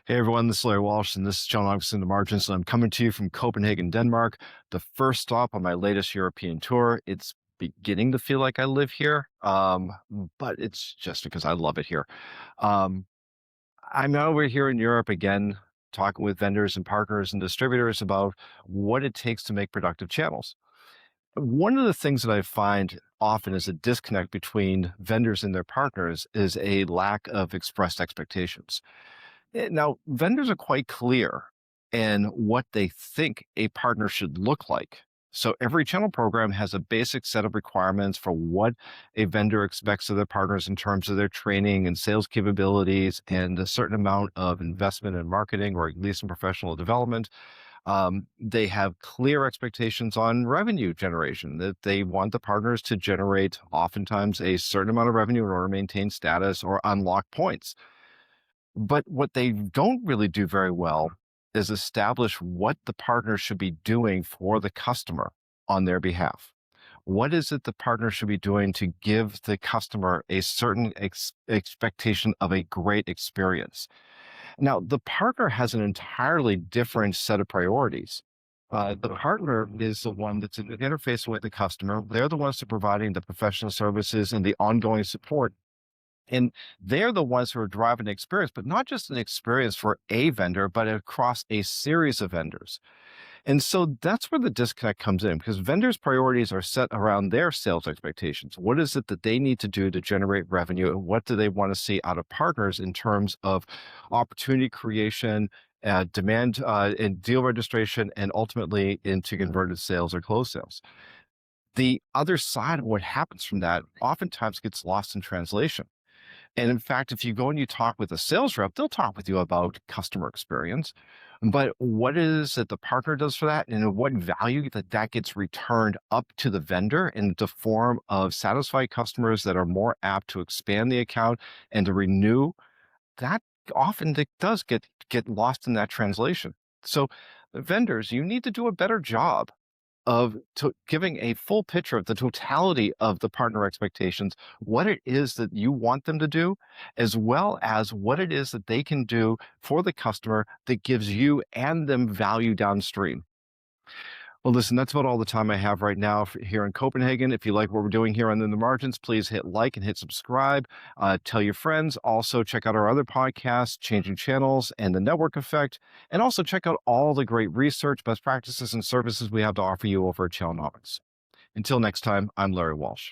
Hey everyone, this is Larry Walsh, and this is Channelnomics in the Margins, and I'm coming to you from Copenhagen, Denmark, the first stop on my latest European tour. It's beginning to feel like I live here, but it's just because I love it here. Um, I'm over here in Europe again, talking with vendors and partners and distributors about what it takes to make productive channels. One of the things that I find often is a disconnect between vendors and their partners is a lack of expressed expectations. Now, vendors are quite clear in what they think a partner should look like. So every channel program has a basic set of requirements for what a vendor expects of their partners in terms of their training and sales capabilities and a certain amount of investment in marketing or at least in professional development. They have clear expectations on revenue generation that they want the partners to generate oftentimes a certain amount of revenue in order to maintain status or unlock points. But what they don't really do very well is establish what the partner should be doing for the customer on their behalf. What is it the partner should be doing to give the customer a certain expectation of a great experience? Now, the partner has an entirely different set of priorities. The partner is the one that's interfacing with the customer. They're the ones that are providing the professional services and the ongoing support, and they're the ones who are driving the experience, but not just an experience for a vendor, but across a series of vendors. And so that's where the disconnect comes in because vendors' priorities are set around their sales expectations. What is it that they need to do to generate revenue? And what do they want to see out of partners in terms of opportunity creation, demand and deal registration, and ultimately into converted sales or closed sales? The other side of what happens from that oftentimes gets lost in translation. And in fact, if you go and you talk with a sales rep, they'll talk with you about customer experience. But what is it the partner does for that and what value that gets returned up to the vendor in the form of satisfied customers that are more apt to expand the account and to renew, that often does get lost in that translation. So vendors, you need to do a better job of giving a full picture of the totality of the partner expectations, what it is that you want them to do, as well as what it is that they can do for the customer that gives you and them value downstream. Well, listen, that's about all the time I have right now here in Copenhagen. If you like what we're doing here on In the Margins, please hit like and hit subscribe. Tell your friends. Also, check out our other podcasts, Changing Channels and the Network Effect. And also check out all the great research, best practices, and services we have to offer you over at Channelnomics. Until next time, I'm Larry Walsh.